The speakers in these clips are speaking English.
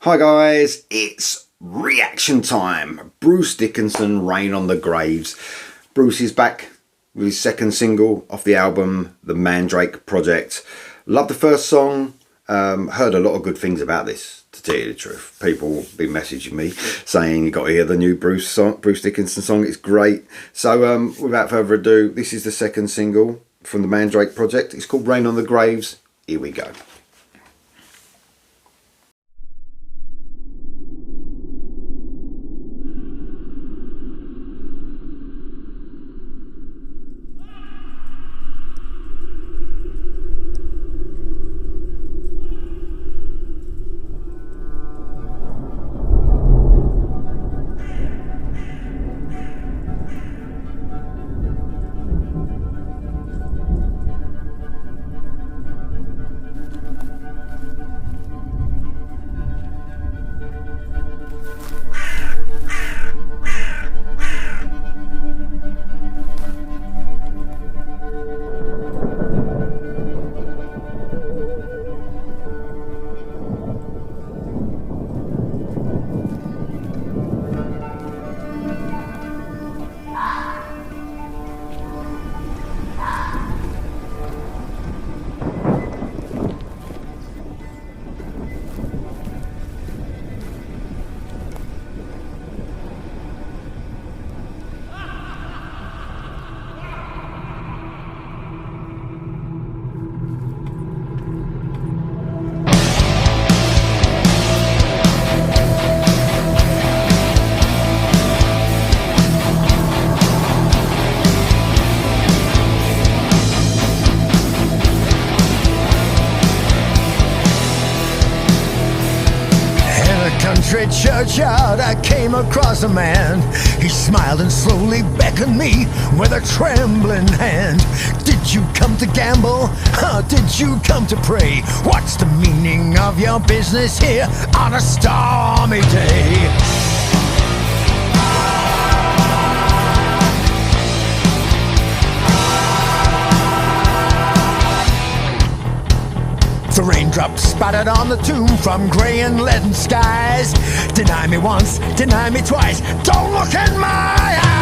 Hi guys, it's reaction time. Bruce Dickinson, Rain on the Graves. Bruce is back with his second single off the album, The Mandrake Project. Love the first song. Heard a lot of good things about this, to tell you the truth. People have been messaging me saying you got to hear the new Bruce Dickinson song. It's great. So without further ado, this is the second single from The Mandrake Project. It's called Rain on the Graves. Here we go. Country churchyard, I came across a man. He smiled and slowly beckoned me with a trembling hand. Did you come to gamble? Did you come to pray? What's the meaning of your business here on a stormy day? The raindrops spattered on the tomb from grey and leaden skies. Deny me once, deny me twice, don't look in my eyes.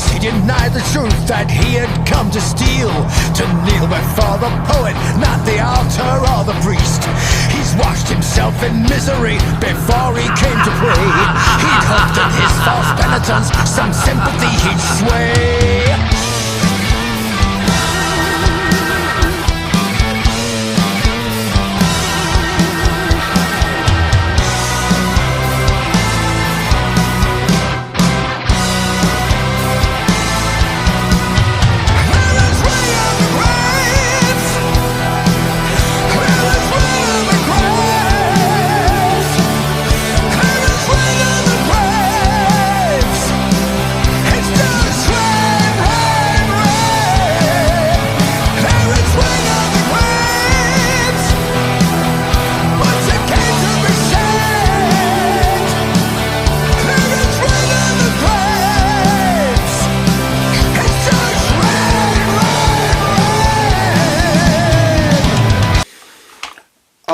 He denied the truth that he had come to steal, to kneel before the poet, not the altar or the priest. He's washed himself in misery before he came to pray. He'd hoped that his false penitence, some sympathy he'd sway.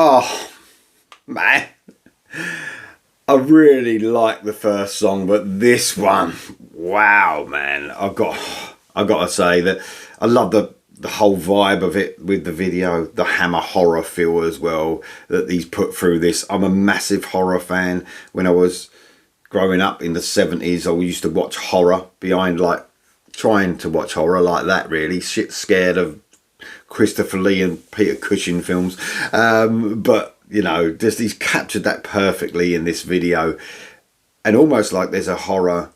Oh, man. I really like the first song, but this one, wow, man. I've got to say that I love the whole vibe of it with the video, the Hammer horror feel as well that he's put through this. I'm a massive horror fan. When I was growing up in the 70s, I used to watch horror behind like trying to watch horror like that, really. Shit scared of Christopher Lee and Peter Cushing films. But, you know, just he's captured that perfectly in this video. And almost like there's a horror,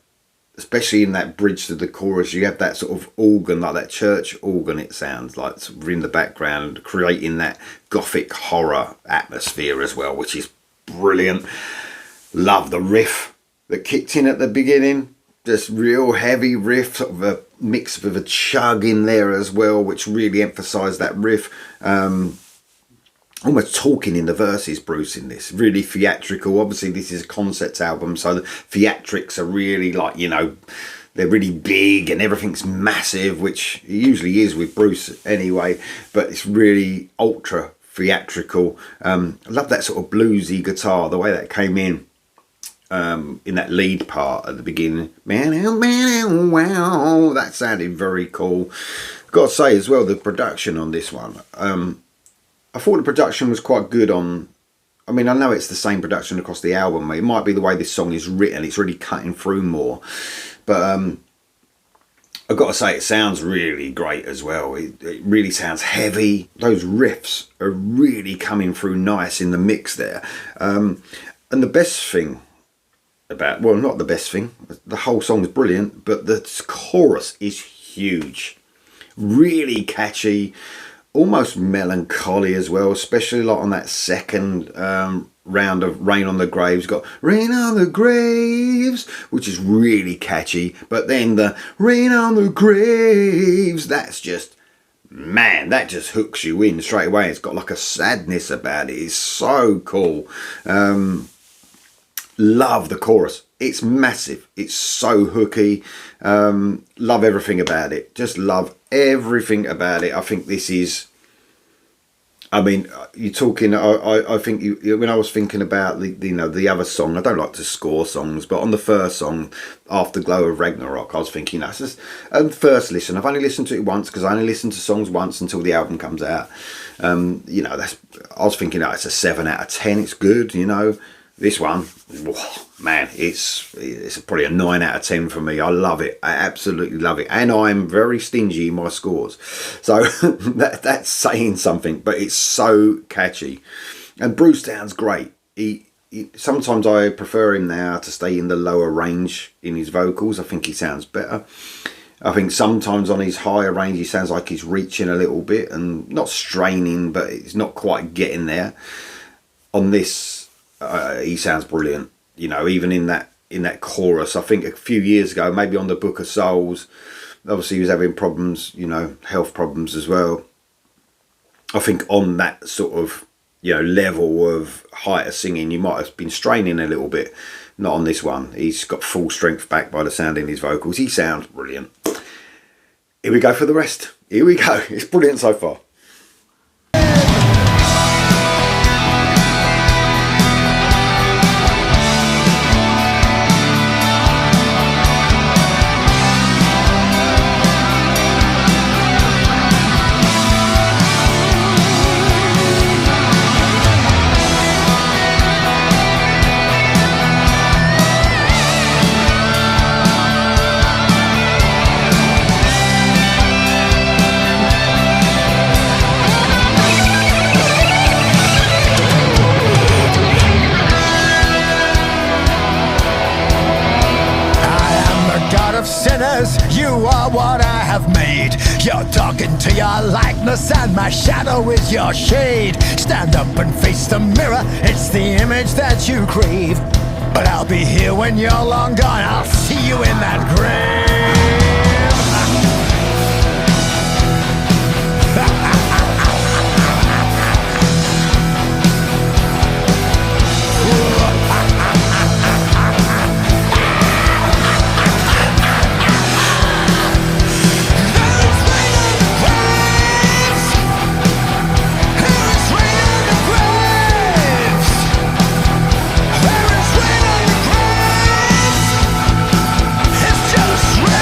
especially in that bridge to the chorus, you have that sort of organ, like that church organ, it sounds like, sort of in the background, creating that gothic horror atmosphere as well, which is brilliant. Love the riff that kicked in at the beginning. Just real heavy riff, sort of a mix with a chug in there as well, which really emphasised that riff. Almost talking in the verses, Bruce, in this. Really theatrical. Obviously, this is a concept album, so the theatrics are really like, you know, they're really big and everything's massive, which it usually is with Bruce anyway, but it's really ultra theatrical. I love that sort of bluesy guitar, the way that came in that lead part at the beginning. Wow, that sounded very cool. Got to say as well, the production on this one, I thought the production was quite good on, I mean, I know it's the same production across the album. It might be the way this song is written. It's really cutting through more. But I've got to say, it sounds really great as well. It really sounds heavy. Those riffs are really coming through nice in the mix there. And the best thing about, well, not the best thing, the whole song is brilliant, but the chorus is huge. Really catchy. Almost melancholy as well, especially like on that second round of Rain on the Graves. Got Rain on the Graves, which is really catchy, but then the Rain on the Graves, that's just, man, that just hooks you in straight away. It's got like a sadness about it. It's so cool. Love the chorus. It's massive. It's so hooky. Love everything about it. Just love everything about it. I think this is, I mean, you're talking, I think when I was thinking about the other song, I don't like to score songs, but on the first song, Afterglow of Ragnarok, I was thinking, that's just, first listen, I've only listened to it once, because I only listen to songs once until the album comes out. You know, I was thinking, it's a 7 out of 10, it's good, you know. This one, man, it's probably a 9 out of 10 for me. I love it. I absolutely love it. And I'm very stingy in my scores. So that's saying something, but it's so catchy. And Bruce sounds great. Sometimes I prefer him now to stay in the lower range in his vocals. I think he sounds better. I think sometimes on his higher range, he sounds like he's reaching a little bit and not straining, but it's not quite getting there. On this, he sounds brilliant, you know, even in that chorus. I think a few years ago, maybe on the Book of Souls, obviously he was having problems, you know, health problems as well. I think on that sort of, you know, level of height of singing, you might have been straining a little bit. Not on this one. He's got full strength back by the sound in his vocals. He sounds brilliant. Here we go for the rest. Here we go. It's brilliant so far. You are what I have made. You're talking to your likeness, and my shadow is your shade. Stand up and face the mirror, it's the image that you crave. But I'll be here when you're long gone, I'll see you in that grave. Just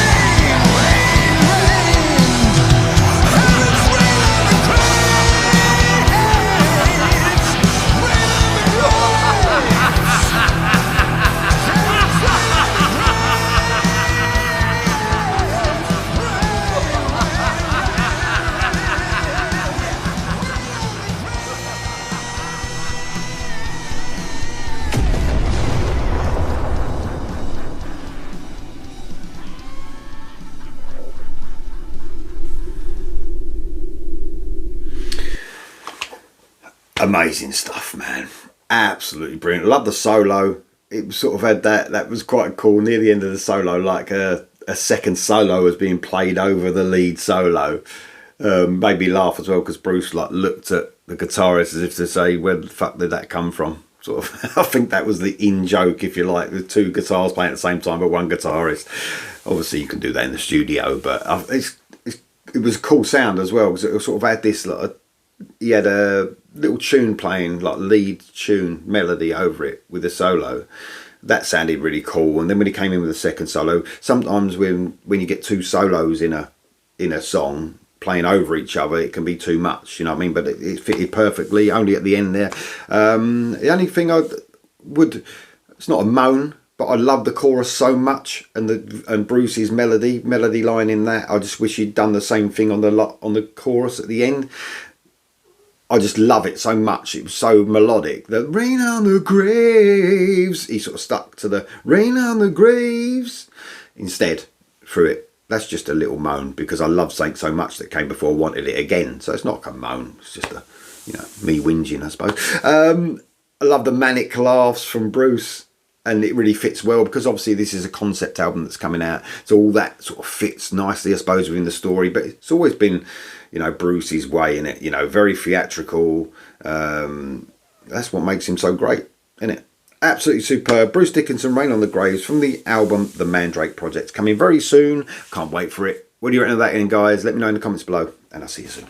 Amazing stuff, man. Absolutely brilliant. Love the solo. It sort of had that was quite cool near the end of the solo, like a second solo was being played over the lead solo. Made me laugh as well because Bruce like looked at the guitarist as if to say, where the fuck did that come from? Sort of. I think that was the in joke, if you like, with two guitars playing at the same time but one guitarist. Obviously you can do that in the studio, but it was a cool sound as well because it sort of had this like, he had a little tune playing, like lead tune melody over it with a solo. That sounded really cool. And then when he came in with a second solo, sometimes when you get two solos in a song playing over each other, it can be too much, you know what I mean? But it fitted perfectly, only at the end there. The only thing it's not a moan, but I love the chorus so much, and Bruce's melody line in that. I just wish he'd done the same thing on the chorus at the end. I just love it so much. It was so melodic. The rain on the graves. He sort of stuck to the rain on the graves instead through it. That's just a little moan because I love something so much that came before I wanted it again. So it's not a moan. It's just me whinging, I suppose. I love the manic laughs from Bruce. And it really fits well because obviously this is a concept album that's coming out. So all that sort of fits nicely, I suppose, within the story. But it's always been, Bruce's way in it, very theatrical. That's what makes him so great, isn't it? Absolutely superb. Bruce Dickinson, Rain on the Graves from the album The Mandrake Project. Coming very soon. Can't wait for it. What do you reckon of that, guys? Let me know in the comments below and I'll see you soon.